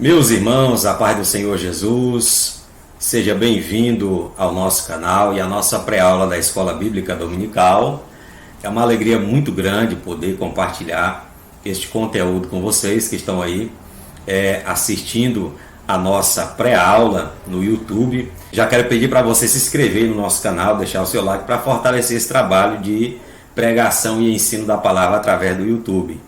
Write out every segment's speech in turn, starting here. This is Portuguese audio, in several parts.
Meus irmãos, a paz do Senhor Jesus, seja bem-vindo ao nosso canal e à nossa pré-aula da Escola Bíblica Dominical. É uma alegria muito grande poder compartilhar este conteúdo com vocês que estão aí assistindo a nossa pré-aula no YouTube. Já quero pedir para você se inscrever no nosso canal, deixar o seu like para fortalecer esse trabalho de pregação e ensino da palavra através do YouTube.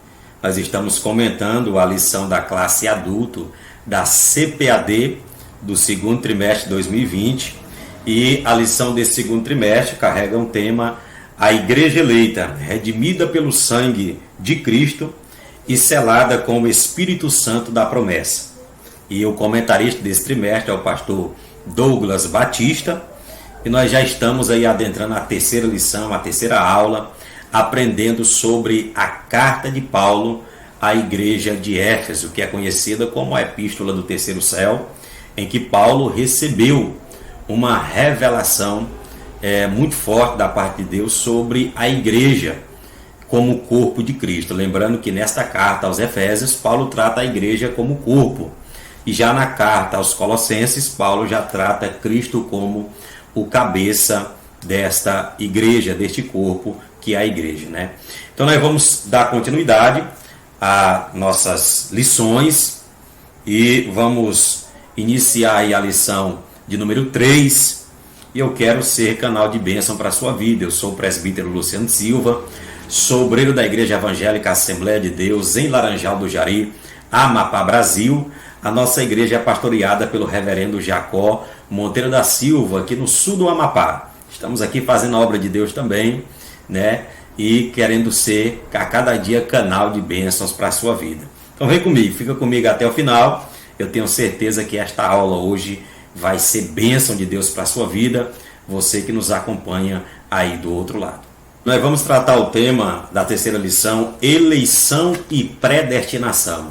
Nós estamos comentando a lição da classe adulto da CPAD do segundo trimestre de 2020 e a lição desse segundo trimestre carrega um tema: a igreja eleita, redimida pelo sangue de Cristo e selada com o Espírito Santo da promessa. E o comentarista desse trimestre é o pastor Douglas Batista, e nós já estamos aí adentrando a terceira lição, a terceira aula, aprendendo sobre a carta de Paulo à igreja de Éfeso, que é conhecida como a Epístola do Terceiro Céu, em que Paulo recebeu uma revelação muito forte da parte de Deus sobre a igreja como corpo de Cristo. Lembrando que nesta carta aos Efésios, Paulo trata a igreja como corpo, e já na carta aos Colossenses, Paulo já trata Cristo como o cabeça desta igreja, deste corpo que é a igreja, né? Então nós vamos dar continuidade a nossas lições e vamos iniciar aí a lição de número 3, e eu quero ser canal de bênção para a sua vida. Eu sou o presbítero Luciano Silva, sou obreiro da Igreja Evangélica Assembleia de Deus em Laranjal do Jari, Amapá, Brasil. A nossa igreja é pastoreada pelo reverendo Jacó Monteiro da Silva, aqui no sul do Amapá. Estamos aqui fazendo a obra de Deus também, né? E querendo ser a cada dia canal de bênçãos para a sua vida. Então vem comigo, fica comigo até o final. Eu tenho certeza que esta aula hoje vai ser bênção de Deus para a sua vida, você que nos acompanha aí do outro lado. Nós vamos tratar o tema da terceira lição, eleição e predestinação.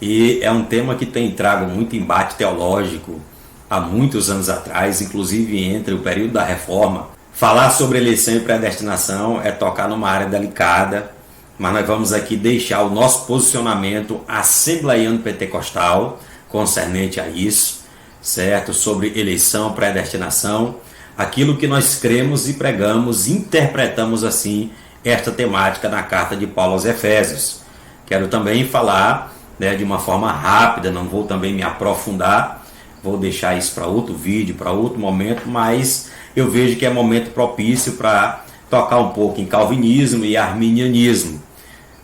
E é um tema que tem trago muito embate teológico há muitos anos atrás, inclusive entre o período da Reforma. Falar sobre eleição e predestinação é tocar numa área delicada, mas nós vamos aqui deixar o nosso posicionamento assembleiano pentecostal concernente a isso, certo? Sobre eleição, predestinação, aquilo que nós cremos e pregamos, interpretamos assim esta temática na carta de Paulo aos Efésios. Quero também falar de uma forma rápida, não vou também me aprofundar, vou deixar isso para outro vídeo, para outro momento, mas eu vejo que é momento propício para tocar um pouco em calvinismo e arminianismo,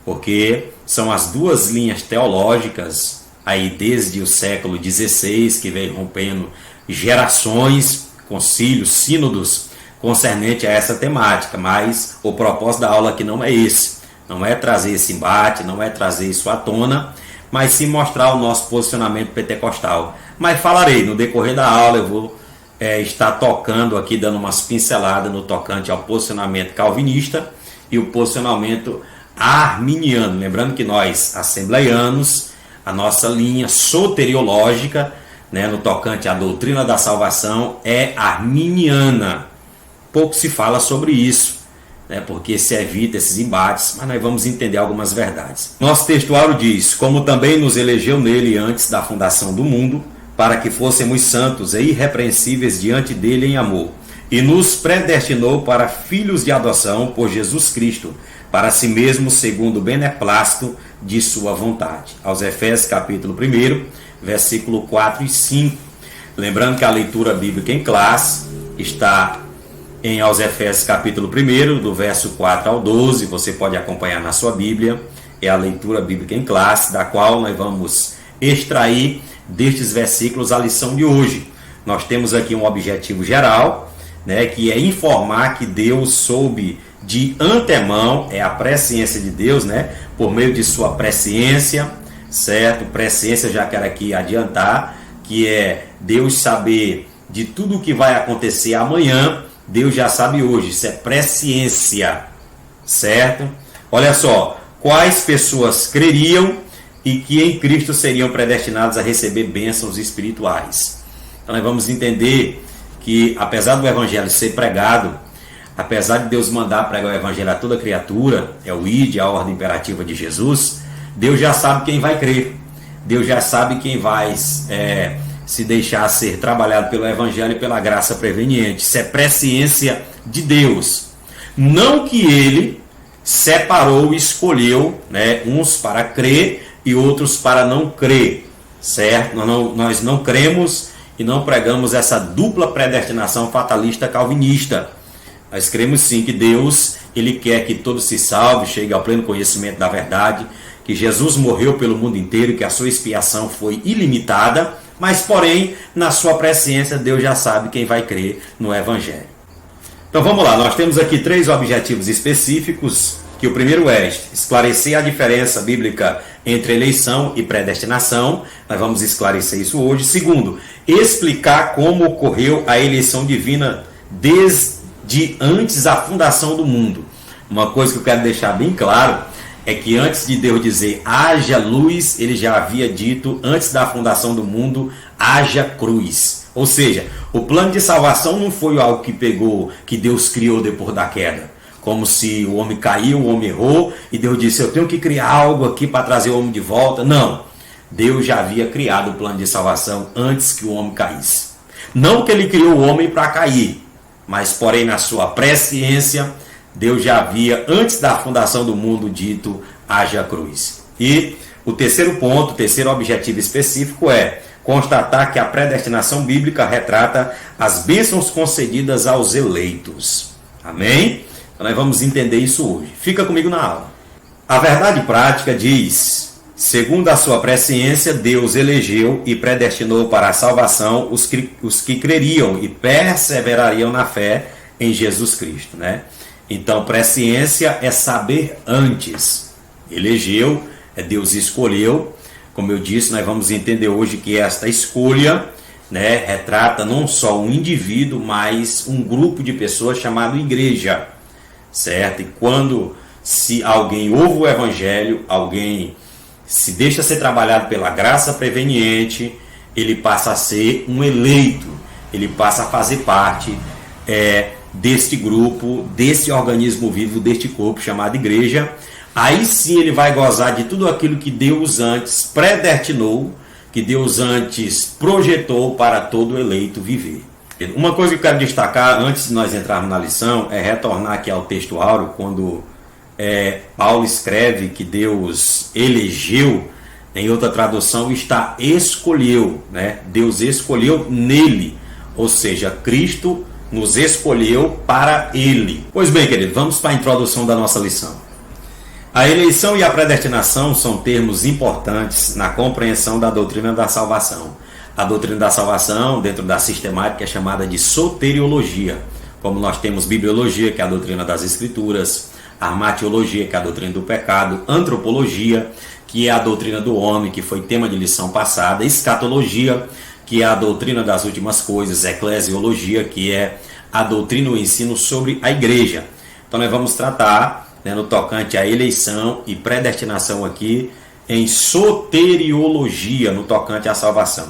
porque são as duas linhas teológicas aí desde o século XVI que vem rompendo gerações, concílios, sínodos concernente a essa temática. Mas o propósito da aula aqui não é esse, não é trazer esse embate, não é trazer isso à tona, mas sim mostrar o nosso posicionamento pentecostal. Mas falarei no decorrer da aula, eu vou estar tocando aqui, dando umas pinceladas no tocante ao posicionamento calvinista e o posicionamento arminiano. Lembrando que nós, assembleianos, a nossa linha soteriológica, no tocante à doutrina da salvação, é arminiana. Pouco se fala sobre isso, porque se evita esses embates, mas nós vamos entender algumas verdades. Nosso textuário diz: como também nos elegeu nele antes da fundação do mundo, para que fôssemos santos e irrepreensíveis diante dele em amor, e nos predestinou para filhos de adoção por Jesus Cristo, para si mesmo segundo o beneplácito de sua vontade. Aos Efésios capítulo 1, versículo 4 e 5. Lembrando que a leitura bíblica em classe está em aos Efésios capítulo 1, do verso 4 ao 12, você pode acompanhar na sua Bíblia, é a leitura bíblica em classe, da qual nós vamos extrair destes versículos a lição de hoje. Nós temos aqui um objetivo geral, que é informar que Deus soube de antemão, é a presciência de Deus, por meio de sua presciência, certo? Presciência, já quero aqui adiantar, que é Deus saber de tudo o que vai acontecer amanhã. Deus já sabe hoje, isso é presciência, certo? Olha só, quais pessoas creriam e que em Cristo seriam predestinados a receber bênçãos espirituais. Então nós vamos entender que, apesar do evangelho ser pregado, apesar de Deus mandar pregar o evangelho a toda criatura, é o ID, a ordem imperativa de Jesus, Deus já sabe quem vai crer. Deus já sabe quem vai se deixar ser trabalhado pelo Evangelho e pela graça preveniente. Isso é presciência de Deus. Não que Ele separou e escolheu, né, uns para crer e outros para não crer, certo? Nós não cremos e não pregamos essa dupla predestinação fatalista calvinista. Nós cremos sim que Deus, Ele quer que todos se salvem, cheguem ao pleno conhecimento da verdade, que Jesus morreu pelo mundo inteiro, que a sua expiação foi ilimitada, mas porém, na sua presciência, Deus já sabe quem vai crer no Evangelho. Então vamos lá, nós temos aqui 3 objetivos específicos, que o primeiro é esclarecer a diferença bíblica entre eleição e predestinação. Nós vamos esclarecer isso hoje. Segundo, explicar como ocorreu a eleição divina desde antes da fundação do mundo. Uma coisa que eu quero deixar bem claro é que antes de Deus dizer haja luz, Ele já havia dito antes da fundação do mundo haja cruz. Ou seja, o plano de salvação não foi algo que Deus criou depois da queda. Como se o homem caiu, o homem errou, e Deus disse, eu tenho que criar algo aqui para trazer o homem de volta. Não, Deus já havia criado o plano de salvação antes que o homem caísse. Não que Ele criou o homem para cair, mas porém na sua presciência, Deus já havia, antes da fundação do mundo, dito, haja cruz. E o terceiro ponto, o terceiro objetivo específico é constatar que a predestinação bíblica retrata as bênçãos concedidas aos eleitos. Amém? Então nós vamos entender isso hoje. Fica comigo na aula. A verdade prática diz, segundo a sua presciência, Deus elegeu e predestinou para a salvação os que creriam e perseverariam na fé em Jesus Cristo, né? Então, presciência é saber antes. Elegeu, Deus escolheu. Como eu disse, nós vamos entender hoje que esta escolha, né, retrata não só um indivíduo, mas um grupo de pessoas chamado igreja, certo? E quando se alguém ouve o Evangelho, alguém se deixa ser trabalhado pela graça preveniente, ele passa a ser um eleito, ele passa a fazer parte deste grupo, desse organismo vivo, deste corpo chamado igreja. Aí sim ele vai gozar de tudo aquilo que Deus antes predestinou, que Deus antes projetou para todo eleito viver. Uma coisa que eu quero destacar antes de nós entrarmos na lição é retornar aqui ao texto áureo, quando Paulo escreve que Deus elegeu, em outra tradução está escolheu, né? Deus escolheu nele, ou seja, Cristo nos escolheu para Ele. Pois bem, querido, vamos para a introdução da nossa lição. A eleição e a predestinação são termos importantes na compreensão da doutrina da salvação. A doutrina da salvação, dentro da sistemática, é chamada de soteriologia. Como nós temos bibliologia, que é a doutrina das escrituras, armatiologia, que é a doutrina do pecado, antropologia, que é a doutrina do homem, que foi tema de lição passada, escatologia, que é a doutrina das últimas coisas, eclesiologia, que é a doutrina e o ensino sobre a igreja. Então nós vamos tratar, né, no tocante à eleição e predestinação aqui, em soteriologia, no tocante à salvação.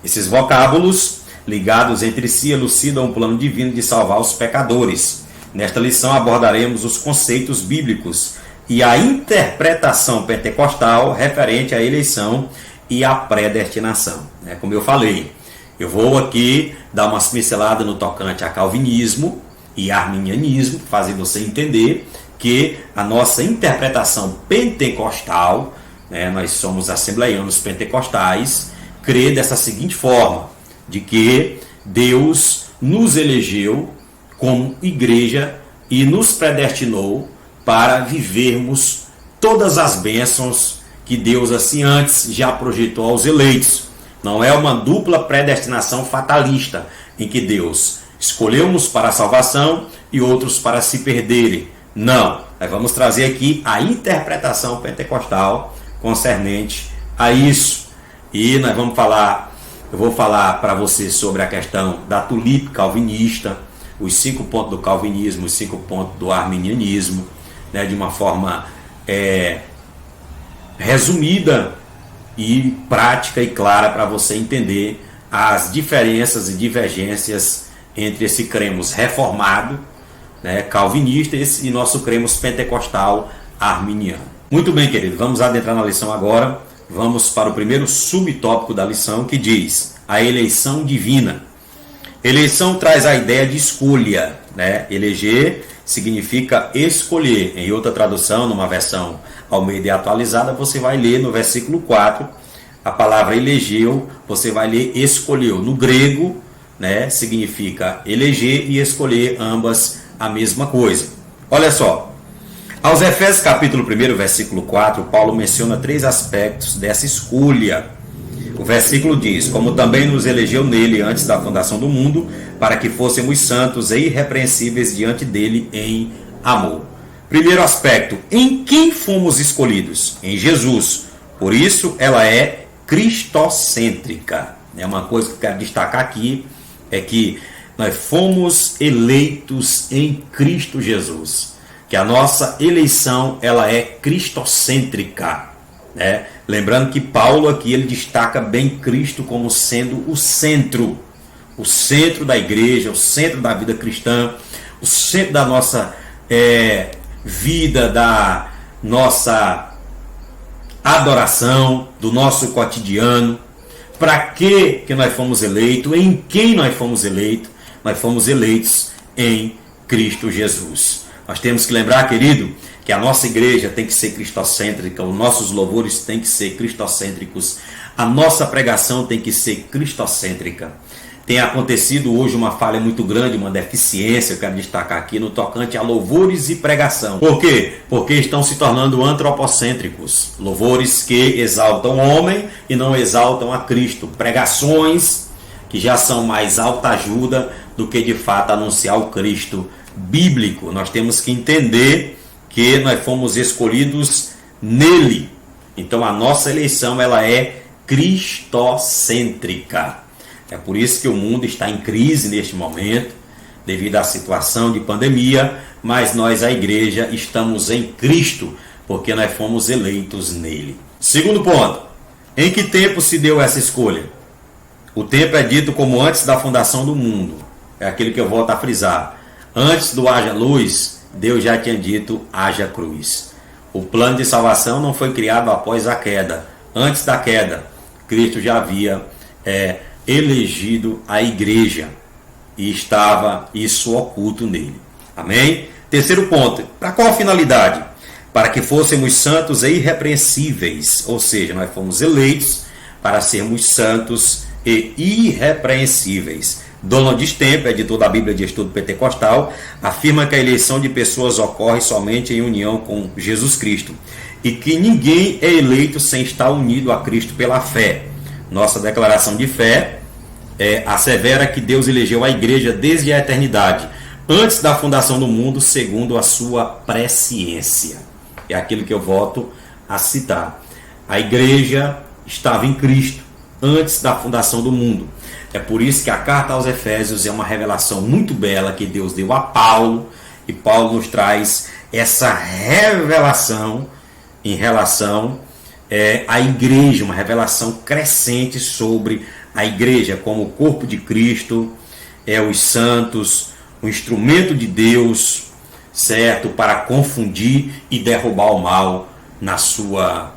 Esses vocábulos ligados entre si elucidam o plano divino de salvar os pecadores. Nesta lição abordaremos os conceitos bíblicos e a interpretação pentecostal referente à eleição e à predestinação. Como eu falei, eu vou aqui dar umas pinceladas no tocante a calvinismo e arminianismo, fazer você entender que a nossa interpretação pentecostal, né, nós somos assembleianos pentecostais, crê dessa seguinte forma, de que Deus nos elegeu como igreja e nos predestinou para vivermos todas as bênçãos que Deus assim antes já projetou aos eleitos. Não é uma dupla predestinação fatalista, em que Deus escolheu uns para a salvação e outros para se perderem. Não, nós vamos trazer aqui a interpretação pentecostal concernente a isso. E nós vamos falar, eu vou falar para você sobre a questão da tulipe calvinista, os 5 pontos do calvinismo, os 5 pontos do arminianismo, né, de uma forma resumida e prática e clara para você entender as diferenças e divergências entre esse cremos reformado, né, calvinista, e nosso cremos pentecostal arminiano. Muito bem, querido, vamos adentrar na lição agora. vamos para o primeiro subtópico da lição, que diz: a eleição divina. Eleição traz a ideia de escolha, né? Eleger significa escolher. Em outra tradução, numa versão Almeida atualizada, você vai ler no versículo 4, a palavra elegeu, você vai ler escolheu. No grego, né, significa eleger e escolher, ambas a mesma coisa. Olha só, aos Efésios capítulo 1, versículo 4, Paulo menciona 3 aspectos dessa escolha. O versículo diz: como também nos elegeu nele antes da fundação do mundo, para que fôssemos santos e irrepreensíveis diante dele em amor. Primeiro aspecto, em quem fomos escolhidos? Em Jesus. Por isso ela é cristocêntrica. É uma coisa que eu quero destacar aqui, é que nós fomos eleitos em Cristo Jesus. Que a nossa eleição ela é cristocêntrica, né? Lembrando que Paulo aqui ele destaca bem Cristo como sendo o centro da igreja, o centro da vida cristã, o centro da nossa vida, da nossa adoração, do nosso cotidiano. Para que nós fomos eleitos? Em quem nós fomos eleitos? Nós fomos eleitos em Cristo Jesus. Nós temos que lembrar, querido, que a nossa igreja tem que ser cristocêntrica, os nossos louvores têm que ser cristocêntricos, a nossa pregação tem que ser cristocêntrica. Tem acontecido hoje uma falha muito grande, uma deficiência, eu quero destacar aqui, no tocante a louvores e pregação. Por quê? Porque estão se tornando antropocêntricos. Louvores que exaltam o homem e não exaltam a Cristo. Pregações que já são mais alta ajuda do que de fato anunciar o Cristo bíblico. Nós temos que entender que nós fomos escolhidos nele. Então a nossa eleição ela é cristocêntrica. É por isso que o mundo está em crise neste momento, devido à situação de pandemia, mas nós, a igreja, estamos em Cristo, porque nós fomos eleitos nele. Segundo ponto, em que tempo se deu essa escolha? O tempo é dito como antes da fundação do mundo. É aquilo que eu volto a frisar. Antes do haja luz, Deus já tinha dito haja cruz. O plano de salvação não foi criado após a queda. Antes da queda, Cristo já havia elegido a igreja e estava isso oculto nele. Amém? Terceiro ponto, para qual finalidade? Para que fôssemos santos e irrepreensíveis, ou seja, nós fomos eleitos para sermos santos e irrepreensíveis. Donald Stamp, editor da Bíblia de Estudo Pentecostal, afirma que a eleição de pessoas ocorre somente em união com Jesus Cristo e que ninguém é eleito sem estar unido a Cristo pela fé. Nossa declaração de fé assevera que Deus elegeu a igreja desde a eternidade, antes da fundação do mundo, segundo a sua presciência. É aquilo que eu volto a citar. A igreja estava em Cristo antes da fundação do mundo. É por isso que a carta aos Efésios é uma revelação muito bela que Deus deu a Paulo, e Paulo nos traz essa revelação em relação à igreja, uma revelação crescente sobre a igreja como o corpo de Cristo, os santos, o instrumento de Deus, certo? Para confundir e derrubar o mal na sua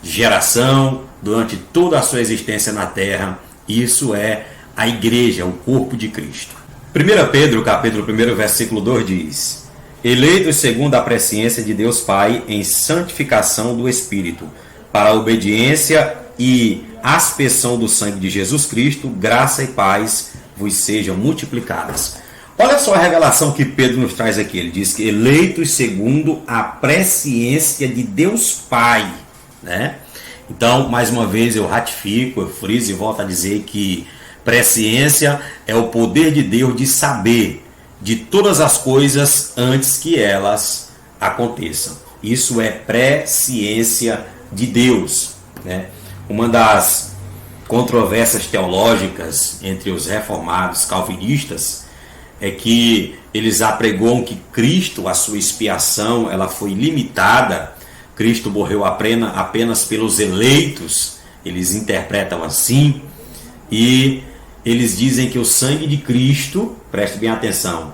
geração, durante toda a sua existência na terra. Isso é a igreja, o corpo de Cristo. 1 Pedro, capítulo 1, versículo 2 diz: eleitos segundo a presciência de Deus Pai em santificação do Espírito, para a obediência e aspersão do sangue de Jesus Cristo, graça e paz vos sejam multiplicadas. Olha só a revelação que Pedro nos traz aqui. Ele diz que eleitos segundo a presciência de Deus Pai, né? Então, mais uma vez eu ratifico, eu friso e volto a dizer que presciência é o poder de Deus de saber de todas as coisas antes que elas aconteçam. Isso é presciência de Deus, né? Uma das controvérsias teológicas entre os reformados calvinistas é que eles apregoam que Cristo, a sua expiação, ela foi limitada. Cristo morreu apenas pelos eleitos, eles interpretam assim, e eles dizem que o sangue de Cristo, preste bem atenção,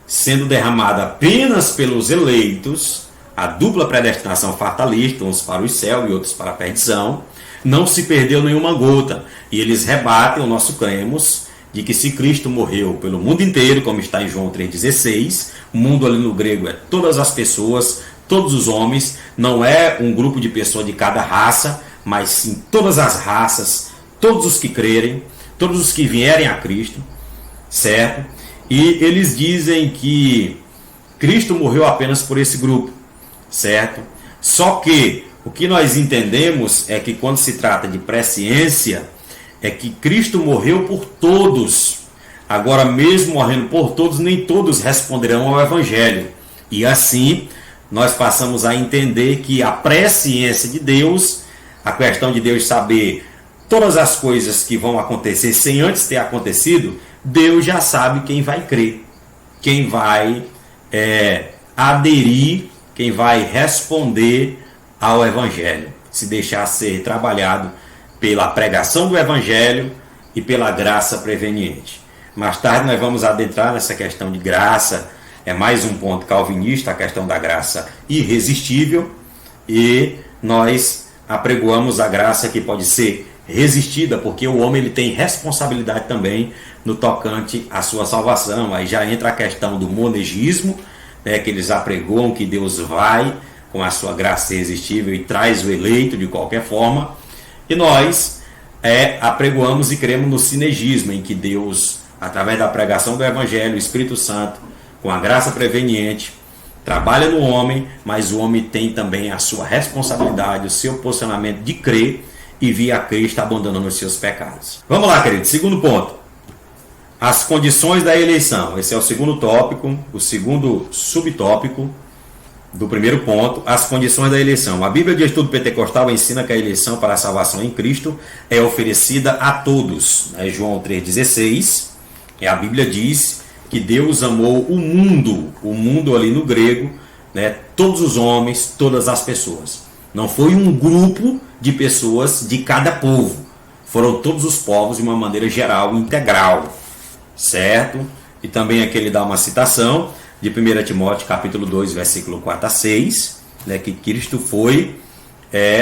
sendo derramado apenas pelos eleitos, a dupla predestinação fatalista, uns para o céu e outros para a perdição, não se perdeu nenhuma gota. E eles rebatem o nosso cremos de que se Cristo morreu pelo mundo inteiro, como está em João 3,16, o mundo ali no grego é todas as pessoas, todos os homens, não é um grupo de pessoas de cada raça, mas sim todas as raças, todos os que crerem, todos os que vierem a Cristo, certo? E eles dizem que Cristo morreu apenas por esse grupo, certo? Só que o que nós entendemos é que quando se trata de presciência, é que Cristo morreu por todos. Agora, mesmo morrendo por todos, nem todos responderão ao Evangelho. E assim, nós passamos a entender que a presciência de Deus, a questão de Deus saber todas as coisas que vão acontecer sem antes ter acontecido, Deus já sabe quem vai crer, quem vai aderir, quem vai responder ao Evangelho, se deixar ser trabalhado pela pregação do Evangelho e pela graça preveniente. Mais tarde nós vamos adentrar nessa questão de graça, é mais um ponto calvinista, a questão da graça irresistível, e nós apregoamos a graça que pode ser resistida, porque o homem ele tem responsabilidade também no tocante à sua salvação. Aí já entra a questão do monergismo, né, que eles apregoam que Deus vai com a sua graça irresistível e traz o eleito de qualquer forma. E nós apregoamos e cremos no sinergismo, em que Deus, através da pregação do Evangelho, o Espírito Santo, com a graça preveniente, trabalha no homem, mas o homem tem também a sua responsabilidade, o seu posicionamento de crer e vir a Cristo abandonando os seus pecados. Vamos lá, querido. Segundo ponto. As condições da eleição. Esse é o segundo tópico, o segundo subtópico do primeiro ponto, as condições da eleição. A Bíblia de Estudo Pentecostal ensina que a eleição para a salvação em Cristo é oferecida a todos. João 3,16, a Bíblia diz que Deus amou o mundo ali no grego, né, todos os homens, todas as pessoas. Não foi um grupo de pessoas de cada povo, foram todos os povos de uma maneira geral, integral, certo? E também aqui ele dá uma citação de 1 Timóteo capítulo 2, versículo 4 a 6, né, que Cristo foi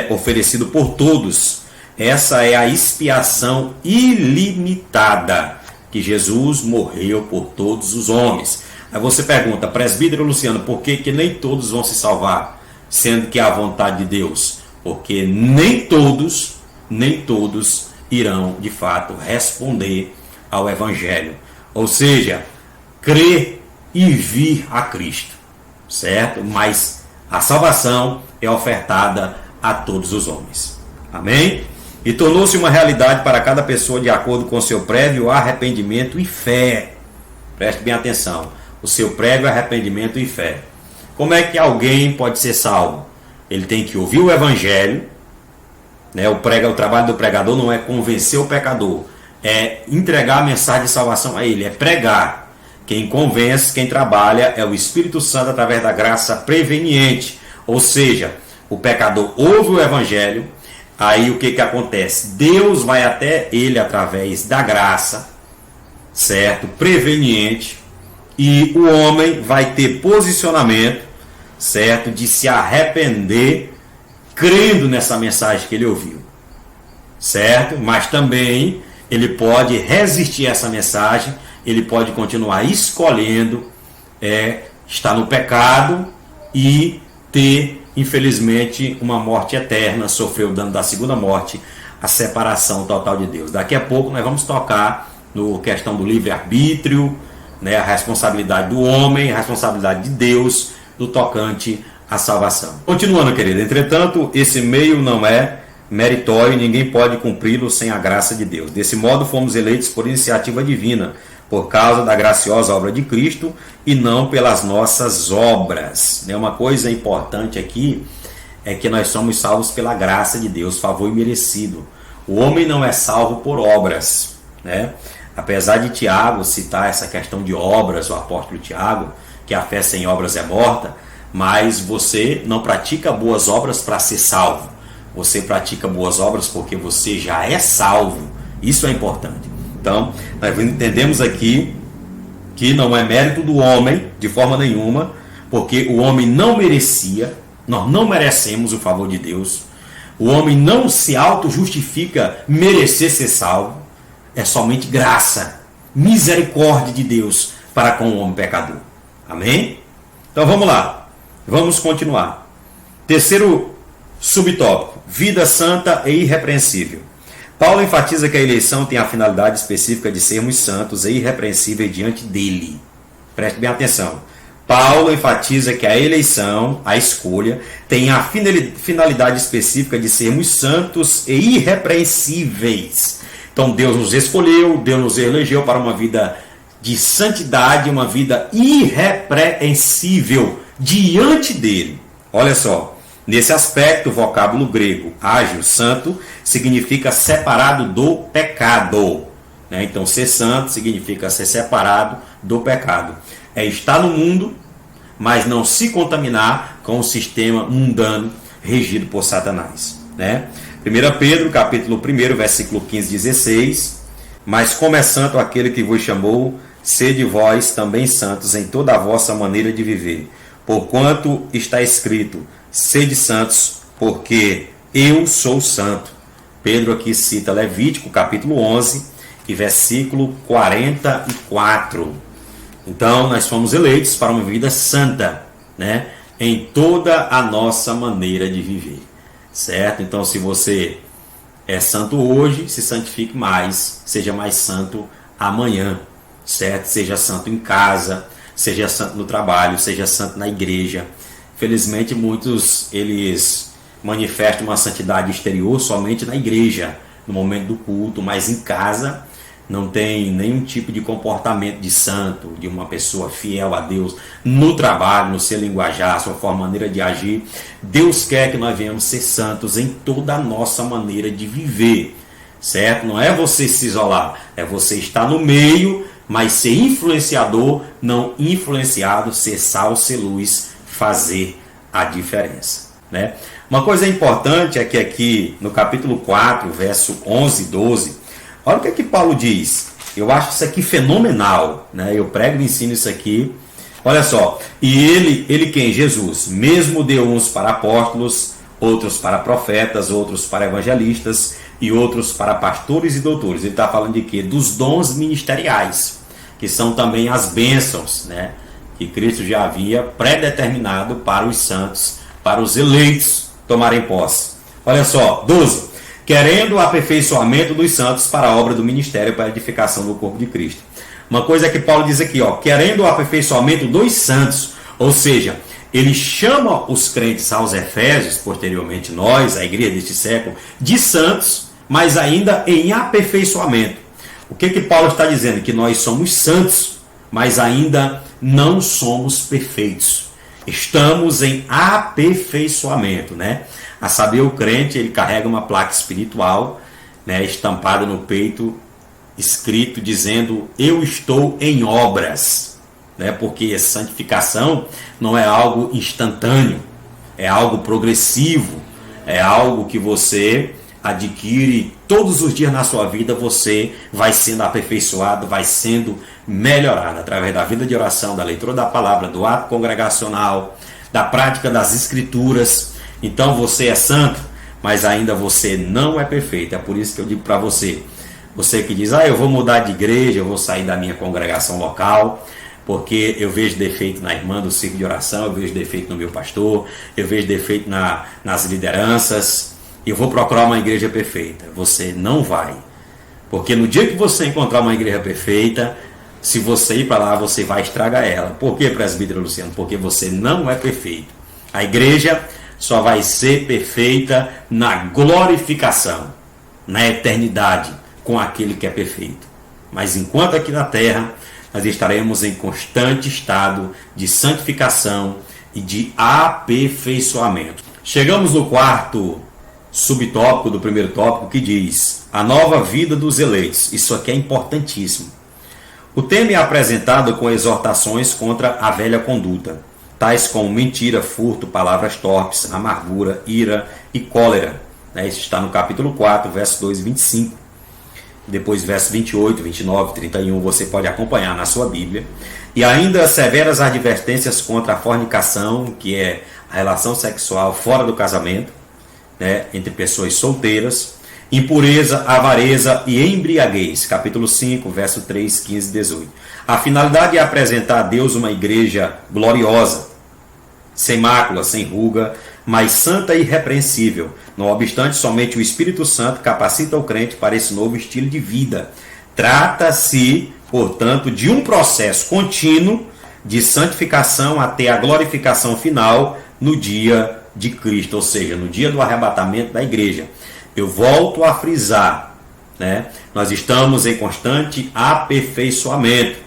oferecido por todos. Essa é a expiação ilimitada, que Jesus morreu por todos os homens. Aí você pergunta, presbítero Luciano, por que nem todos vão se salvar, sendo que é a vontade de Deus? Porque nem todos irão de fato responder ao Evangelho, ou seja, crer e vir a Cristo, certo? Mas a salvação é ofertada a todos os homens. Amém? E tornou-se uma realidade para cada pessoa de acordo com o seu prévio arrependimento e fé. Preste bem atenção. O seu prévio arrependimento e fé. Como é que alguém pode ser salvo? Ele tem que ouvir o Evangelho, né? O trabalho do pregador não é convencer o pecador, é entregar a mensagem de salvação a ele, é pregar. Quem convence, quem trabalha é o Espírito Santo através da graça preveniente. Ou seja, o pecador ouve o Evangelho, aí o que acontece? Deus vai até ele através da graça, certo? Preveniente, e o homem vai ter posicionamento, certo? De se arrepender, crendo nessa mensagem que ele ouviu, certo? Mas também ele pode resistir a essa mensagem, ele pode continuar escolhendo estar no pecado e ter, infelizmente, uma morte eterna, sofrer o dano da segunda morte, a separação total de Deus. Daqui a pouco nós vamos tocar no questão do livre-arbítrio, né, a responsabilidade do homem, a responsabilidade de Deus no tocante à salvação. Continuando, querido, entretanto, esse meio não é meritório e ninguém pode cumpri-lo sem a graça de Deus. Desse modo, fomos eleitos por iniciativa divina, por causa da graciosa obra de Cristo e não pelas nossas obras. Uma coisa importante aqui é que nós somos salvos pela graça de Deus, favor imerecido. O homem não é salvo por obras, né? Apesar de Tiago citar essa questão de obras, o apóstolo Tiago, que a fé sem obras é morta, mas você não pratica boas obras para ser salvo. Você pratica boas obras porque você já é salvo. Isso é importante. Então, nós entendemos aqui que não é mérito do homem, de forma nenhuma, porque o homem não merecia, nós não merecemos o favor de Deus, O homem não se auto-justifica merecer ser salvo. É somente graça, misericórdia de Deus para com o homem pecador. Amém? Então vamos lá. Vamos continuar. Terceiro subtópico. Vida santa e irrepreensível. Paulo enfatiza que a eleição tem a finalidade específica de sermos santos e irrepreensíveis diante dele. Preste bem atenção. Paulo enfatiza que a eleição, a escolha, tem a finalidade específica de sermos santos e irrepreensíveis. Então Deus nos escolheu, Deus nos elegeu para uma vida de santidade, uma vida irrepreensível diante dele. Olha só. Nesse aspecto, o vocábulo grego ágil, santo, significa separado do pecado. Então, ser santo significa ser separado do pecado. É estar no mundo, mas não se contaminar com o sistema mundano regido por Satanás. 1 Pedro, capítulo 1, versículo 15 e 16. Mas como é santo aquele que vos chamou, sede vós também santos em toda a vossa maneira de viver. Porquanto está escrito, sede santos, porque eu sou santo. Pedro aqui cita Levítico, capítulo 11, e versículo 44. Então, nós fomos eleitos para uma vida santa, em toda a nossa maneira de viver. Certo? Então, se você é santo hoje, se santifique mais, seja mais santo amanhã. Certo? Seja santo em casa, seja santo no trabalho, seja santo na igreja. Felizmente, muitos eles manifestam uma santidade exterior somente na igreja, no momento do culto, mas em casa não tem nenhum tipo de comportamento de santo, de uma pessoa fiel a Deus, no trabalho, no seu linguajar, sua forma, maneira de agir. Deus quer que nós venhamos ser santos em toda a nossa maneira de viver, certo? Não é você se isolar, é você estar no meio, mas ser influenciador, não influenciado, ser sal, ser luz, fazer a diferença. Uma coisa importante é que aqui no capítulo 4, verso 11 e 12, olha o que Paulo diz. Eu acho isso aqui fenomenal. Eu prego e ensino isso aqui. Olha só. E ele quem? Jesus. Mesmo deu uns para apóstolos, outros para profetas, outros para evangelistas e outros para pastores e doutores. Ele está falando de quê? Dos dons ministeriais, que são também as bênçãos, que Cristo já havia predeterminado para os santos, para os eleitos tomarem posse. Olha só, 12. Querendo o aperfeiçoamento dos santos para a obra do ministério, para a edificação do corpo de Cristo. Uma coisa que Paulo diz aqui, querendo o aperfeiçoamento dos santos, ou seja, ele chama os crentes aos Efésios, posteriormente nós, a igreja deste século, de santos, mas ainda em aperfeiçoamento. O que Paulo está dizendo? Que nós somos santos, mas ainda não somos perfeitos. Estamos em aperfeiçoamento, A saber, o crente, ele carrega uma placa espiritual, estampada no peito, escrito dizendo, eu estou em obras, porque a santificação não é algo instantâneo, é algo progressivo, é algo que você adquire todos os dias na sua vida, você vai sendo aperfeiçoado, vai sendo melhorado através da vida de oração, da leitura da palavra, do ato congregacional, da prática das escrituras. Então você é santo, mas ainda você não é perfeito. É por isso que eu digo para você, você que diz, eu vou mudar de igreja, eu vou sair da minha congregação local, porque eu vejo defeito na irmã do ciclo de oração, eu vejo defeito no meu pastor, eu vejo defeito nas lideranças, eu vou procurar uma igreja perfeita. Você não vai. Porque no dia que você encontrar uma igreja perfeita, se você ir para lá, você vai estragar ela. Por que, presbítero Luciano? Porque você não é perfeito. A igreja só vai ser perfeita na glorificação, na eternidade, com aquele que é perfeito. Mas enquanto aqui na terra, nós estaremos em constante estado de santificação e de aperfeiçoamento. Chegamos no quarto subtópico do primeiro tópico, que diz a nova vida dos eleitos. Isso aqui é importantíssimo. O tema é apresentado com exortações contra a velha conduta, tais como mentira, furto, palavras torpes, amargura, ira e cólera. Isso está no capítulo 4, versos 2 e 25. Depois, versos 28, 29, 31, você pode acompanhar na sua Bíblia. E ainda severas advertências contra a fornicação, que é a relação sexual fora do casamento, né, entre pessoas solteiras, impureza, avareza e embriaguez, capítulo 5, verso 3, 15 e 18. A finalidade é apresentar a Deus uma igreja gloriosa, sem mácula, sem ruga, mas santa e irrepreensível. Não obstante, somente o Espírito Santo capacita o crente para esse novo estilo de vida. Trata-se, portanto, de um processo contínuo de santificação até a glorificação final no dia de Cristo, ou seja, no dia do arrebatamento da igreja. Eu volto a frisar, né? Nós estamos em constante aperfeiçoamento.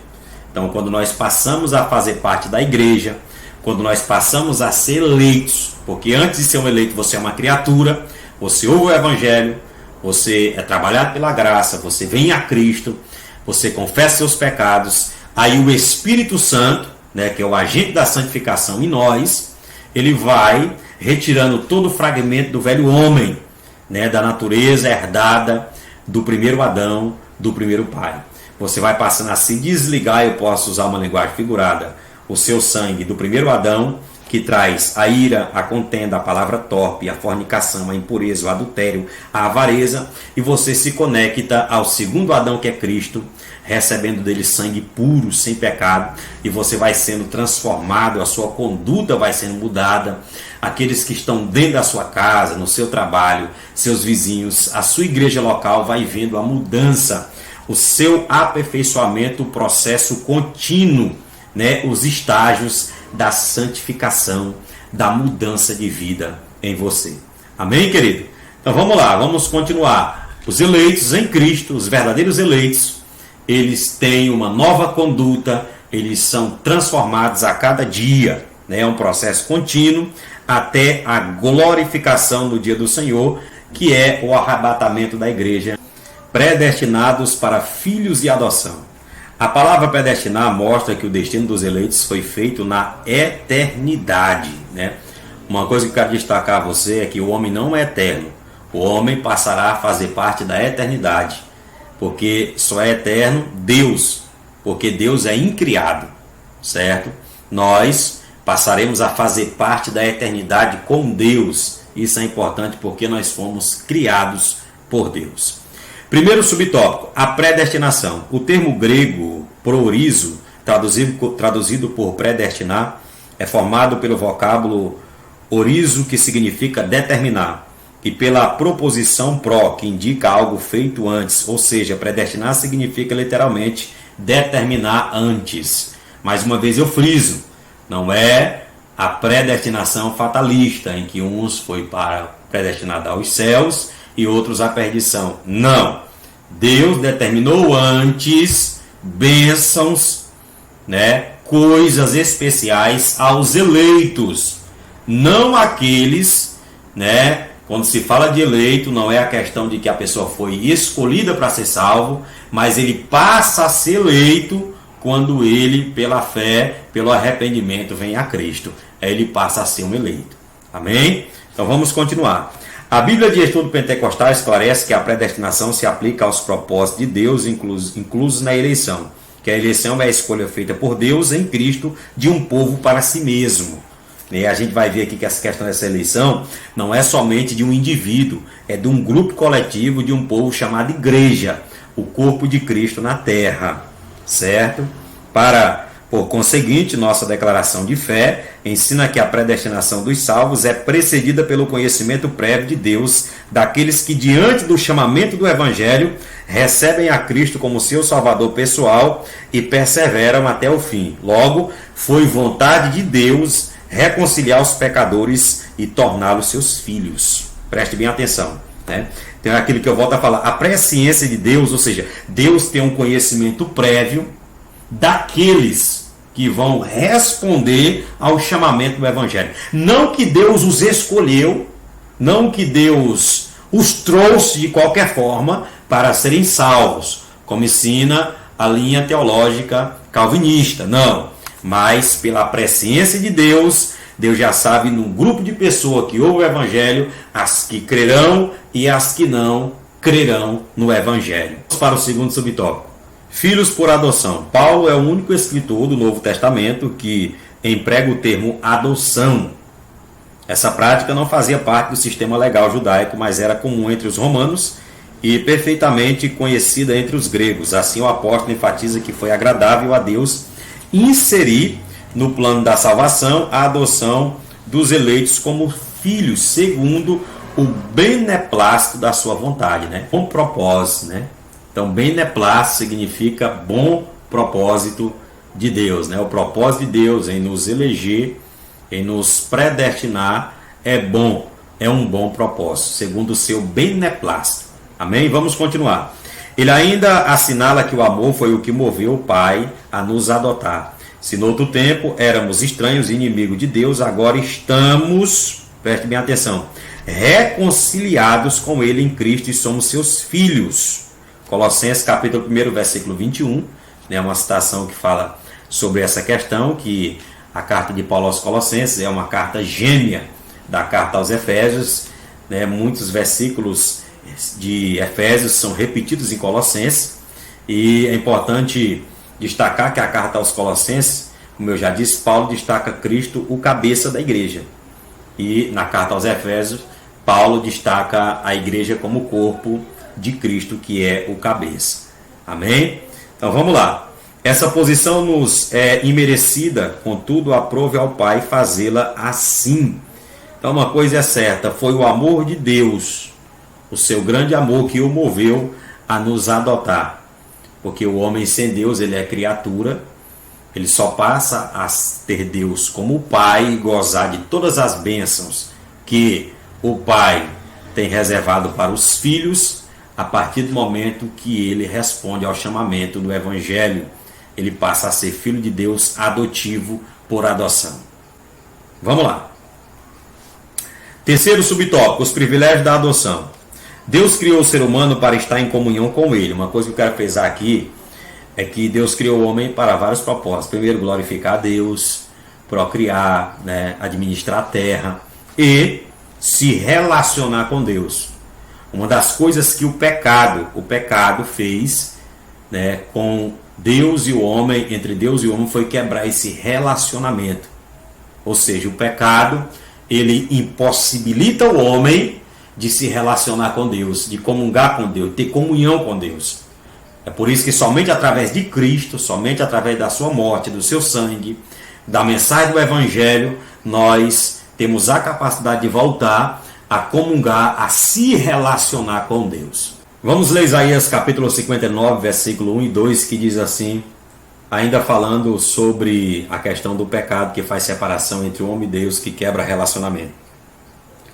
Então, quando nós passamos a fazer parte da igreja, quando nós passamos a ser eleitos, porque antes de ser um eleito você é uma criatura, você ouve o Evangelho, você é trabalhado pela graça, você vem a Cristo, você confessa seus pecados, aí o Espírito Santo, né, que é o agente da santificação em nós, ele vai retirando todo o fragmento do velho homem, né, da natureza herdada do primeiro Adão, do primeiro pai. Você vai passando a se desligar, eu posso usar uma linguagem figurada, o seu sangue do primeiro Adão, que traz a ira, a contenda, a palavra torpe, a fornicação, a impureza, o adultério, a avareza, e você se conecta ao segundo Adão, que é Cristo, recebendo dele sangue puro, sem pecado, e você vai sendo transformado, a sua conduta vai sendo mudada. Aqueles que estão dentro da sua casa, no seu trabalho, seus vizinhos, a sua igreja local vai vendo a mudança, o seu aperfeiçoamento, o processo contínuo, né, os estágios da santificação, da mudança de vida em você. Amém, querido? Então vamos lá, vamos continuar. Os eleitos em Cristo, os verdadeiros eleitos, eles têm uma nova conduta, eles são transformados a cada dia, né? É um processo contínuo até a glorificação do dia do Senhor, que é o arrebatamento da igreja, predestinados para filhos de adoção. A palavra predestinar mostra que o destino dos eleitos foi feito na eternidade, né? Uma coisa que eu quero destacar a você é que o homem não é eterno. O homem passará a fazer parte da eternidade, porque só é eterno Deus, porque Deus é incriado, certo? Nós passaremos a fazer parte da eternidade com Deus. Isso é importante porque nós fomos criados por Deus. Primeiro subtópico, a predestinação. O termo grego proorizo, traduzido por predestinar, é formado pelo vocábulo orizo, que significa determinar, e pela proposição pro, que indica algo feito antes, ou seja, predestinar significa literalmente determinar antes. Mais uma vez eu friso, não é a predestinação fatalista, em que uns foi para predestinado aos céus e outros à perdição. Não. Deus determinou antes bênçãos, né, coisas especiais aos eleitos, não aqueles, né? Quando se fala de eleito, não é a questão de que a pessoa foi escolhida para ser salvo, mas ele passa a ser eleito quando ele, pela fé, pelo arrependimento, vem a Cristo. Aí ele passa a ser um eleito. Amém? Então vamos continuar. A Bíblia de Estudo Pentecostal esclarece que a predestinação se aplica aos propósitos de Deus, inclusos na eleição. Que a eleição é a escolha feita por Deus em Cristo de um povo para si mesmo. E a gente vai ver aqui que essa questão dessa eleição não é somente de um indivíduo, é de um grupo coletivo, de um povo chamado igreja, o corpo de Cristo na terra, certo? Por conseguinte, nossa declaração de fé ensina que a predestinação dos salvos é precedida pelo conhecimento prévio de Deus daqueles que, diante do chamamento do Evangelho, recebem a Cristo como seu Salvador pessoal e perseveram até o fim. Logo, foi vontade de Deus reconciliar os pecadores e torná-los seus filhos. Preste bem atenção, né? Tem aquilo que eu volto a falar, a presciência de Deus, ou seja, Deus tem um conhecimento prévio daqueles que vão responder ao chamamento do Evangelho. Não que Deus os escolheu, não que Deus os trouxe de qualquer forma para serem salvos, como ensina a linha teológica calvinista, não. Mas pela presciência de Deus, Deus já sabe num grupo de pessoas que ouvem o Evangelho, as que crerão e as que não crerão no Evangelho. Vamos para o segundo subtópico. Filhos por adoção. Paulo é o único escritor do Novo Testamento que emprega o termo adoção. Essa prática não fazia parte do sistema legal judaico, mas era comum entre os romanos e perfeitamente conhecida entre os gregos. Assim, o apóstolo enfatiza que foi agradável a Deus inserir no plano da salvação a adoção dos eleitos como filhos, segundo o beneplácito da sua vontade, né? Bom propósito, né? Então, beneplácito significa bom propósito de Deus, né? O propósito de Deus em nos eleger, em nos predestinar, é bom, é um bom propósito, segundo o seu beneplácito. Amém? Vamos continuar. Ele ainda assinala que o amor foi o que moveu o Pai a nos adotar. Se no outro tempo éramos estranhos e inimigos de Deus, agora estamos, preste bem atenção, reconciliados com Ele em Cristo e somos seus filhos. Colossenses capítulo 1, versículo 21, né, uma citação que fala sobre essa questão, que a carta de Paulo aos Colossenses é uma carta gêmea da carta aos Efésios, né, muitos versículos de Efésios são repetidos em Colossenses, e é importante destacar que a carta aos Colossenses, como eu já disse, Paulo destaca Cristo, o cabeça da igreja. E na carta aos Efésios, Paulo destaca a igreja como corpo de Cristo, que é o cabeça. Amém? Então vamos lá. Essa posição nos é imerecida, contudo aprove ao Pai fazê-la assim. Então uma coisa é certa, foi o amor de Deus, o seu grande amor, que o moveu a nos adotar. Porque o homem sem Deus, ele é criatura, ele só passa a ter Deus como Pai e gozar de todas as bênçãos que o Pai tem reservado para os filhos, a partir do momento que ele responde ao chamamento do Evangelho. Ele passa a ser filho de Deus adotivo por adoção. Vamos lá. Terceiro subtópico, os privilégios da adoção. Deus criou o ser humano para estar em comunhão com Ele. Uma coisa que eu quero frisar aqui é que Deus criou o homem para vários propósitos. Primeiro, glorificar a Deus, procriar, né, administrar a terra e se relacionar com Deus. Uma das coisas que o pecado fez, né, com Deus e o homem, entre Deus e o homem, foi quebrar esse relacionamento. Ou seja, o pecado, ele impossibilita o homem de se relacionar com Deus, de comungar com Deus, de ter comunhão com Deus. É por isso que somente através de Cristo, somente através da sua morte, do seu sangue, da mensagem do Evangelho, nós temos a capacidade de voltar a comungar, a se relacionar com Deus. Vamos ler Isaías capítulo 59, versículo 1 e 2, que diz assim, ainda falando sobre a questão do pecado que faz separação entre o homem e Deus, que quebra relacionamento.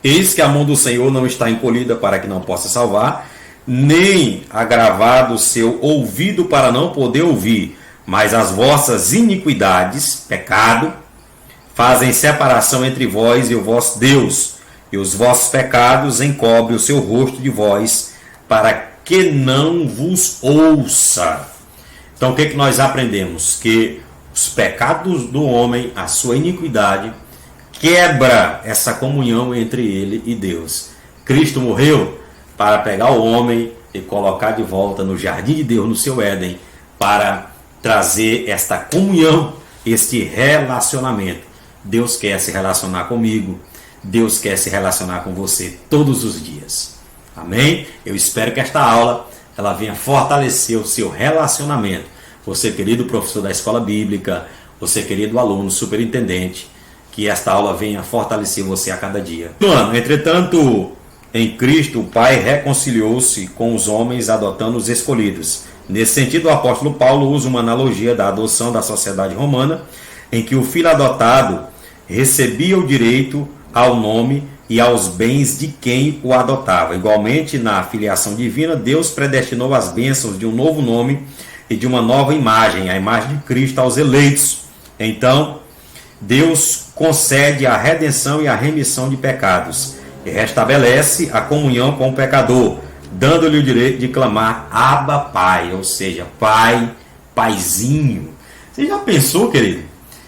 Eis que a mão do Senhor não está encolhida para que não possa salvar, nem agravado o seu ouvido para não poder ouvir, mas as vossas iniquidades, pecado, fazem separação entre vós e o vosso Deus, e os vossos pecados encobrem o seu rosto de vós, para que não vos ouça. Então o que nós aprendemos? Que os pecados do homem, a sua iniquidade, quebra essa comunhão entre ele e Deus. Cristo morreu para pegar o homem e colocar de volta no jardim de Deus, no seu Éden, para trazer esta comunhão, este relacionamento. Deus quer se relacionar comigo, Deus quer se relacionar com você todos os dias. Amém? Eu espero que esta aula ela venha fortalecer o seu relacionamento. Você, querido professor da escola bíblica, você, querido aluno, superintendente, que esta aula venha fortalecer você a cada dia. Entretanto, em Cristo, o Pai reconciliou-se com os homens, adotando os escolhidos. Nesse sentido, o apóstolo Paulo usa uma analogia da adoção da sociedade romana, em que o filho adotado recebia o direito ao nome e aos bens de quem o adotava. Igualmente, na filiação divina, Deus predestinou as bênçãos de um novo nome e de uma nova imagem, a imagem de Cristo, aos eleitos. Então, Deus concede a redenção e a remissão de pecados e restabelece a comunhão com o pecador, dando-lhe o direito de clamar Abba Pai, ou seja, Pai, Paizinho. Você já pensou, querido?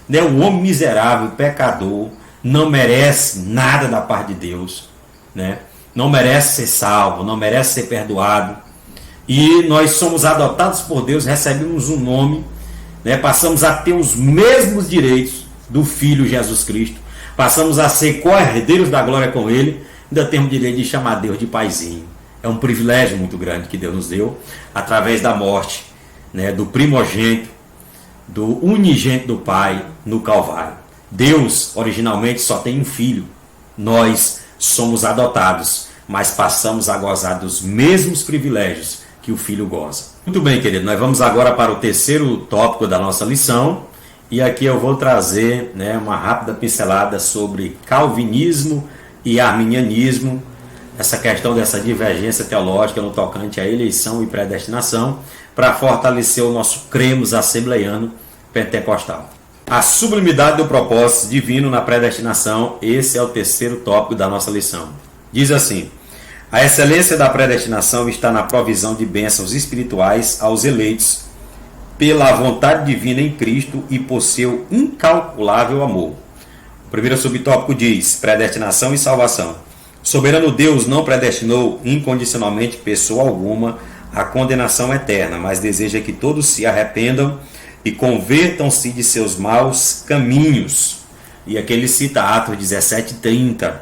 Né? O homem miserável, pecador, não merece nada da parte de Deus, né? Não merece ser salvo, não merece ser perdoado. E nós somos adotados por Deus, recebemos um nome, né? Passamos a ter os mesmos direitos do Filho Jesus Cristo, passamos a ser co-herdeiros da glória com Ele, ainda temos direito de chamar Deus de paizinho. É um privilégio muito grande que Deus nos deu, através da morte, né, do primogênito, do unigênito do Pai no Calvário. Deus originalmente só tem um filho, nós somos adotados, mas passamos a gozar dos mesmos privilégios que o filho goza. Muito bem, querido, nós vamos agora para o terceiro tópico da nossa lição, e aqui eu vou trazer, né, uma rápida pincelada sobre calvinismo e arminianismo, essa questão dessa divergência teológica no tocante à eleição e predestinação, para fortalecer o nosso cremos assembleiano pentecostal. A sublimidade do propósito divino na predestinação, esse é o terceiro tópico da nossa lição. Diz assim: a excelência da predestinação está na provisão de bênçãos espirituais aos eleitos pela vontade divina em Cristo e por seu incalculável amor. O primeiro subtópico diz: predestinação e salvação. Soberano Deus não predestinou incondicionalmente pessoa alguma à condenação eterna, mas deseja que todos se arrependam e convertam-se de seus maus caminhos. E aqui ele cita Atos 17:30,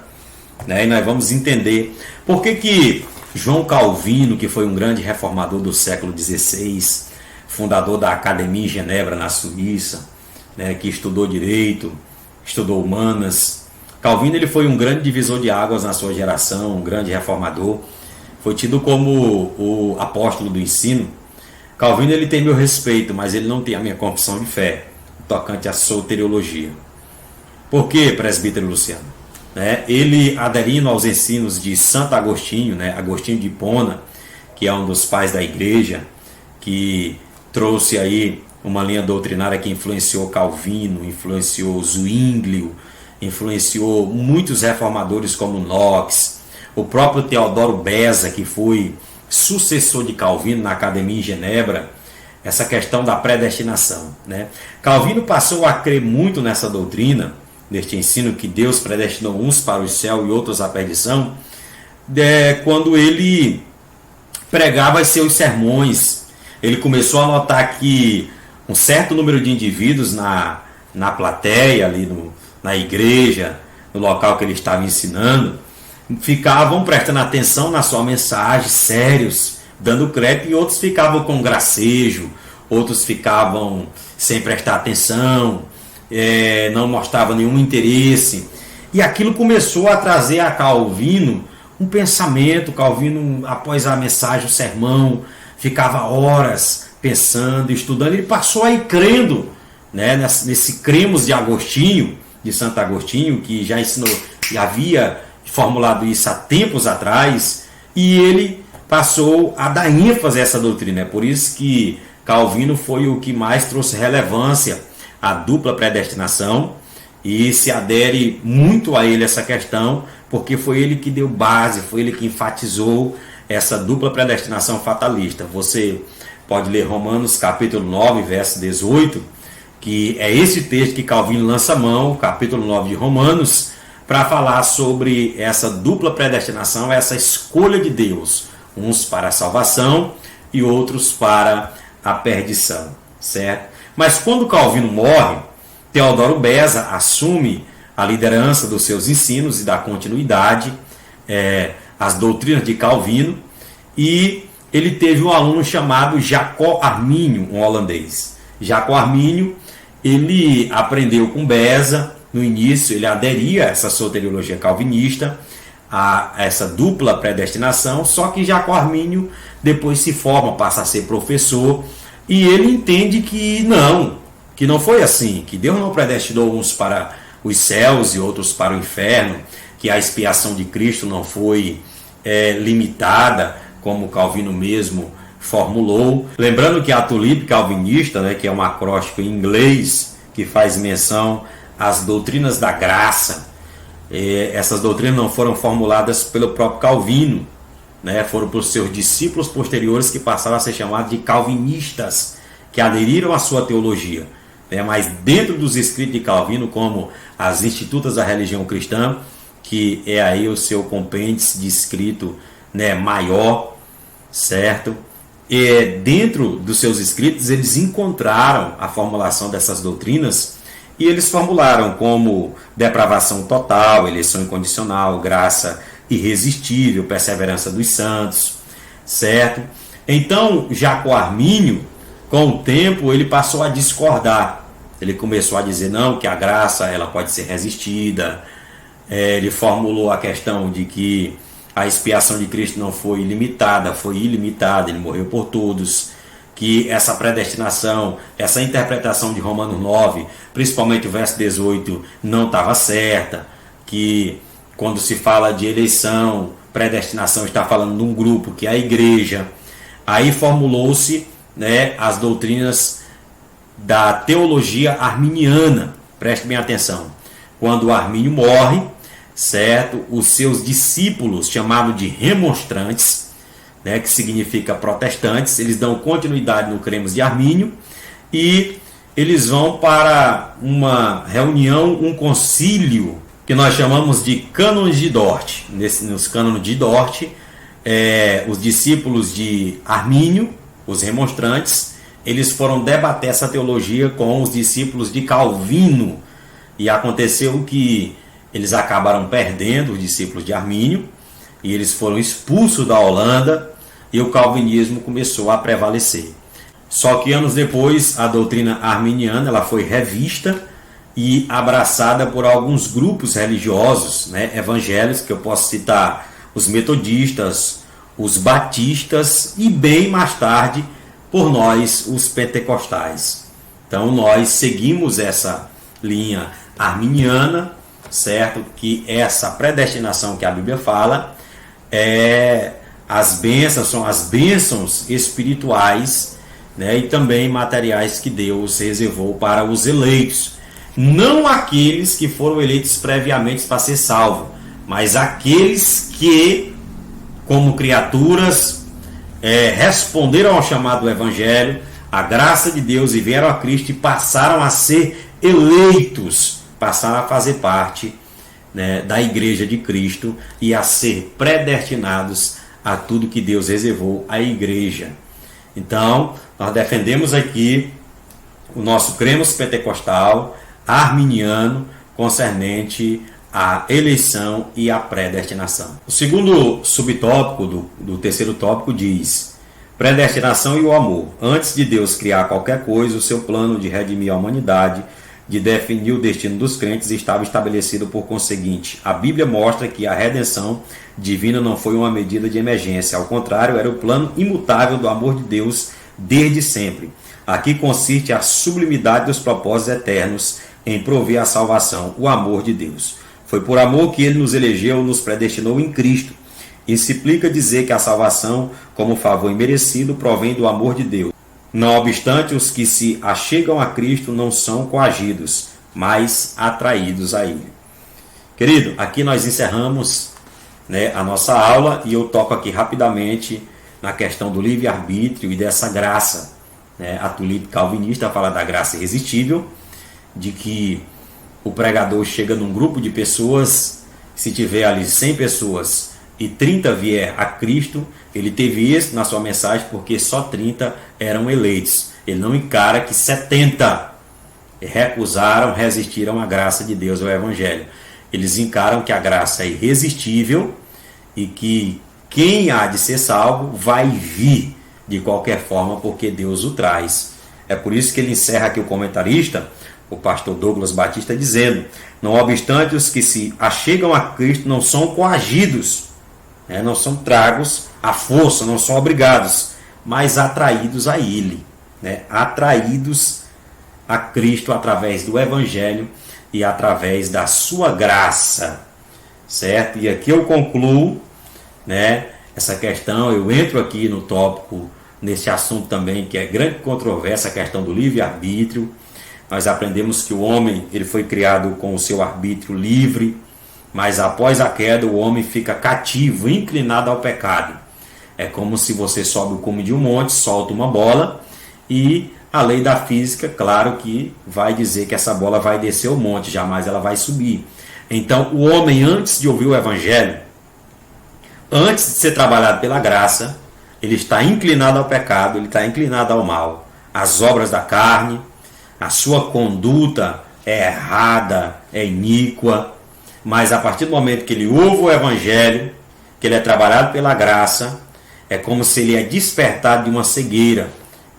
né? E nós vamos entender por que João Calvino, que foi um grande reformador do século XVI, fundador da Academia em Genebra, na Suíça, né, que estudou direito, estudou humanas. Calvino ele foi um grande divisor de águas na sua geração, um grande reformador. Foi tido como o apóstolo do ensino. Calvino ele tem meu respeito, mas ele não tem a minha confissão de fé tocante à soteriologia. Por quê, presbítero Luciano? Ele, aderindo aos ensinos de Santo Agostinho, Agostinho de Hipona, que é um dos pais da igreja, que trouxe aí uma linha doutrinária que influenciou Calvino, influenciou Zwinglio, influenciou muitos reformadores como Knox, o próprio Teodoro Beza, que foi sucessor de Calvino na Academia em Genebra, essa questão da predestinação. Calvino passou a crer muito nessa doutrina, neste ensino que Deus predestinou uns para o céu e outros à perdição, quando ele pregava os seus sermões. Ele começou a notar que um certo número de indivíduos na plateia, ali na igreja, no local que ele estava ensinando, ficavam prestando atenção na sua mensagem, sérios, dando crédito, e outros ficavam com gracejo, outros ficavam sem prestar atenção, não mostravam nenhum interesse. E aquilo começou a trazer a Calvino um pensamento. Calvino, após a mensagem, o sermão, ficava horas pensando, estudando. Ele passou a ir crendo, nesse cremos de Agostinho, de Santo Agostinho, que já ensinou, já havia formulado isso há tempos atrás, e ele passou a dar ênfase a essa doutrina. É por isso que Calvino foi o que mais trouxe relevância à dupla predestinação, e se adere muito a ele essa questão, porque foi ele que deu base, foi ele que enfatizou essa dupla predestinação fatalista. Você pode ler Romanos capítulo 9, verso 18, que é esse texto que Calvino lança mão, capítulo 9 de Romanos, para falar sobre essa dupla predestinação, essa escolha de Deus, uns para a salvação e outros para a perdição, certo? Mas quando Calvino morre, Teodoro Beza assume a liderança dos seus ensinos e da continuidade, as doutrinas de Calvino, e ele teve um aluno chamado Jacó Arminio, um holandês. Jacó Arminio, ele aprendeu com Beza. No início ele aderia a essa soteriologia calvinista, a essa dupla predestinação, só que Jacó Arminio depois se forma, passa a ser professor, e ele entende que não foi assim, que Deus não predestinou uns para os céus e outros para o inferno, que a expiação de Cristo não foi limitada, como Calvino mesmo formulou. Lembrando que a tulipe calvinista, que é um acróstico em inglês que faz menção às doutrinas da graça, essas doutrinas não foram formuladas pelo próprio Calvino, foram por seus discípulos posteriores, que passaram a ser chamados de calvinistas, que aderiram à sua teologia. Mas dentro dos escritos de Calvino, como as Institutas da Religião Cristã, que é aí o seu compêndio de escrito maior, certo? E dentro dos seus escritos eles encontraram a formulação dessas doutrinas, e eles formularam como depravação total, eleição incondicional, graça irresistível, perseverança dos santos, certo? Então, Jaco Armínio, com o tempo, ele passou a discordar. Ele começou a dizer não, que a graça ela pode ser resistida. Ele formulou a questão de que a expiação de Cristo não foi ilimitada, foi ilimitada, ele morreu por todos. Que essa predestinação, essa interpretação de Romanos 9, principalmente o verso 18, não estava certa. Que quando se fala de eleição, predestinação, está falando de um grupo que é a igreja. Aí formulou-se, né, as doutrinas da teologia arminiana. Preste bem atenção. Quando Armínio morre, certo, os seus discípulos, chamados de remonstrantes, né, que significa protestantes, eles dão continuidade no Cremos de Armínio e eles vão para uma reunião, um concílio que nós chamamos de Cânones de Dort. Nos Cânones de Dort, os discípulos de Armínio, os remonstrantes, eles foram debater essa teologia com os discípulos de Calvino, e aconteceu que eles acabaram perdendo, os discípulos de Armínio, e eles foram expulsos da Holanda, e o calvinismo começou a prevalecer. Só que anos depois, a doutrina arminiana ela foi revista e abraçada por alguns grupos religiosos, né, evangélicos, que eu posso citar os metodistas, os batistas e bem mais tarde por nós, os pentecostais. Então nós seguimos essa linha arminiana, certo? Que essa predestinação que a Bíblia fala as bênçãos são as bênçãos espirituais, né, e também materiais que Deus reservou para os eleitos. Não aqueles que foram eleitos previamente para ser salvos, mas aqueles que, como criaturas, responderam ao chamado do Evangelho, a graça de Deus, e vieram a Cristo e passaram a ser eleitos, passaram a fazer parte, né, da igreja de Cristo e a ser predestinados a tudo que Deus reservou à igreja. Então, nós defendemos aqui o nosso cremos pentecostal, arminiano, concernente à eleição e à predestinação. O segundo subtópico do terceiro tópico diz: predestinação e o amor. Antes de Deus criar qualquer coisa, o seu plano de redimir a humanidade, de definir o destino dos crentes, estava estabelecido por conseguinte. A Bíblia mostra que a redenção divina não foi uma medida de emergência, ao contrário, era o plano imutável do amor de Deus desde sempre. Aqui consiste a sublimidade dos propósitos eternos em prover a salvação, o amor de Deus. Foi por amor que ele nos elegeu, nos predestinou em Cristo. Isso implica dizer que a salvação, como favor imerecido, provém do amor de Deus. Não obstante, os que se achegam a Cristo não são coagidos, mas atraídos a Ele. Querido, aqui nós encerramos, né, a nossa aula, e eu toco aqui rapidamente na questão do livre-arbítrio e dessa graça. Né? A tulipe calvinista fala da graça irresistível, de que o pregador chega num grupo de pessoas, se tiver ali 100 pessoas e 30 vier a Cristo, ele teve êxito na sua mensagem porque só 30 eram eleitos. Ele não encara que 70 recusaram, resistiram à graça de Deus, ao Evangelho. Eles encaram que a graça é irresistível e que quem há de ser salvo vai vir de qualquer forma porque Deus o traz. É por isso que ele encerra aqui o comentarista, o pastor Douglas Batista, dizendo: não obstante, os que se achegam a Cristo não são coagidos, né? Não são tragos à força, não são obrigados, mas atraídos a Ele, né? Atraídos a Cristo através do Evangelho e através da sua graça, certo? E aqui eu concluo, né, essa questão. Eu entro aqui no tópico, nesse assunto também que é grande controvérsia, a questão do livre-arbítrio. Nós aprendemos que o homem ele foi criado com o seu arbítrio livre, mas após a queda o homem fica cativo, inclinado ao pecado. É como se você sobe o cume de um monte, solta uma bola, e a lei da física, claro que vai dizer que essa bola vai descer o monte, jamais ela vai subir. Então o homem, antes de ouvir o Evangelho, antes de ser trabalhado pela graça, ele está inclinado ao pecado, ele está inclinado ao mal, às obras da carne, a sua conduta é errada, é iníqua, mas a partir do momento que ele ouve o Evangelho, que ele é trabalhado pela graça, é como se ele é despertado de uma cegueira,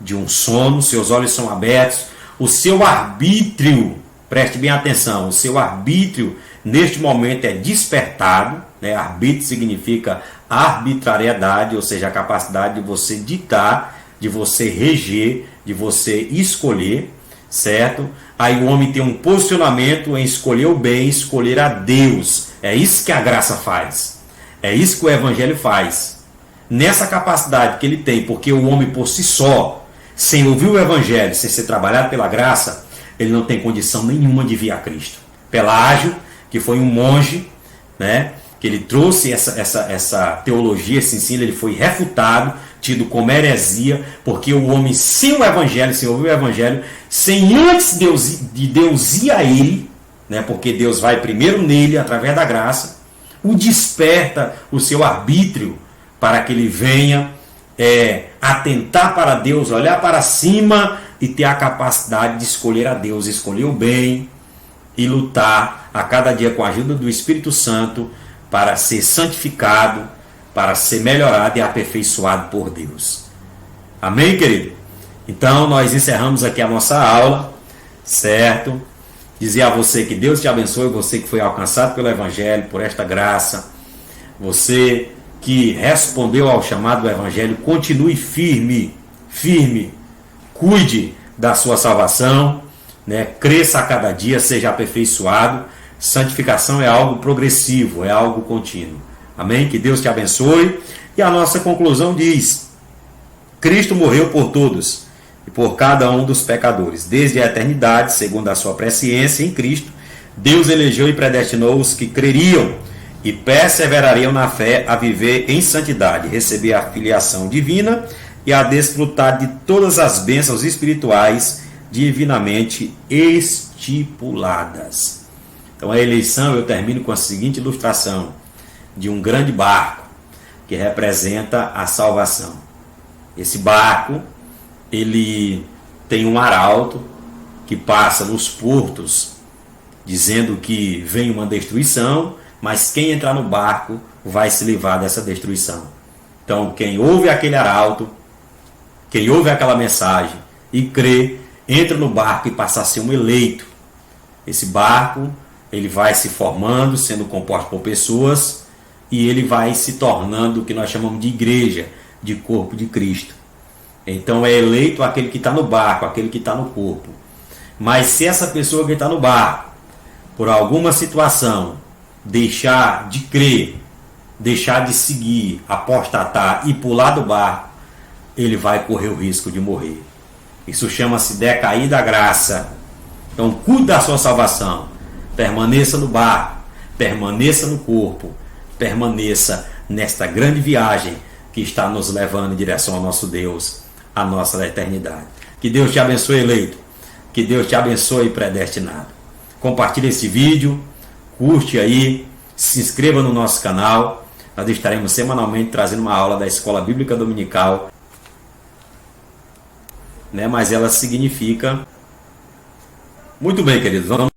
de um sono, seus olhos são abertos, o seu arbítrio, preste bem atenção, o seu arbítrio neste momento é despertado, né? Arbítrio significa arbitrariedade, ou seja, a capacidade de você ditar, de você reger, de você escolher, certo? Aí o homem tem um posicionamento em escolher o bem, escolher a Deus. É isso que a graça faz. É isso que o Evangelho faz. Nessa capacidade que ele tem, porque o homem por si só, sem ouvir o Evangelho, sem ser trabalhado pela graça, ele não tem condição nenhuma de vir a Cristo. Pelágio, que foi um monge, né, que ele trouxe essa teologia, esse ensino, ele foi refutado, tido como heresia, porque o homem sem o Evangelho, sem ouvir o Evangelho, sem antes de Deus ir a ele, né, porque Deus vai primeiro nele, através da graça, o desperta o seu arbítrio para que ele venha atentar para Deus, olhar para cima e ter a capacidade de escolher a Deus, escolher o bem e lutar a cada dia com a ajuda do Espírito Santo para ser santificado, para ser melhorado e aperfeiçoado por Deus. Amém, querido? Então, nós encerramos aqui a nossa aula, certo? Dizer a você que Deus te abençoe, você que foi alcançado pelo Evangelho, por esta graça, você que respondeu ao chamado do Evangelho, continue firme, cuide da sua salvação, né? Cresça a cada dia, seja aperfeiçoado. Santificação é algo progressivo, é algo contínuo. Amém? Que Deus te abençoe. E a nossa conclusão diz: Cristo morreu por todos e por cada um dos pecadores. Desde a eternidade, segundo a sua presciência em Cristo, Deus elegeu e predestinou os que creriam e perseverariam na fé a viver em santidade, receber a filiação divina e a desfrutar de todas as bênçãos espirituais divinamente estipuladas. Então a eleição, eu termino com a seguinte ilustração de um grande barco que representa a salvação. Esse barco, ele tem um arauto que passa nos portos dizendo que vem uma destruição, mas quem entrar no barco vai se livrar dessa destruição. Então quem ouve aquele arauto, quem ouve aquela mensagem e crê, entra no barco e passa a ser um eleito. Esse barco, ele vai se formando, sendo composto por pessoas, e ele vai se tornando o que nós chamamos de igreja, de corpo de Cristo. Então é eleito aquele que está no barco, aquele que está no corpo. Mas se essa pessoa que está no barco, por alguma situação, deixar de crer, deixar de seguir, apostatar e pular do barco, ele vai correr o risco de morrer. Isso chama-se decair da graça. Então cuide da sua salvação. Permaneça no barco, permaneça no corpo, permaneça nesta grande viagem que está nos levando em direção ao nosso Deus, a nossa eternidade. Que Deus te abençoe, eleito. Que Deus te abençoe, predestinado. Compartilhe esse vídeo, curte aí, se inscreva no nosso canal. Nós estaremos semanalmente trazendo uma aula da Escola Bíblica Dominical, né? Mas ela significa... Muito bem, queridos. Vamos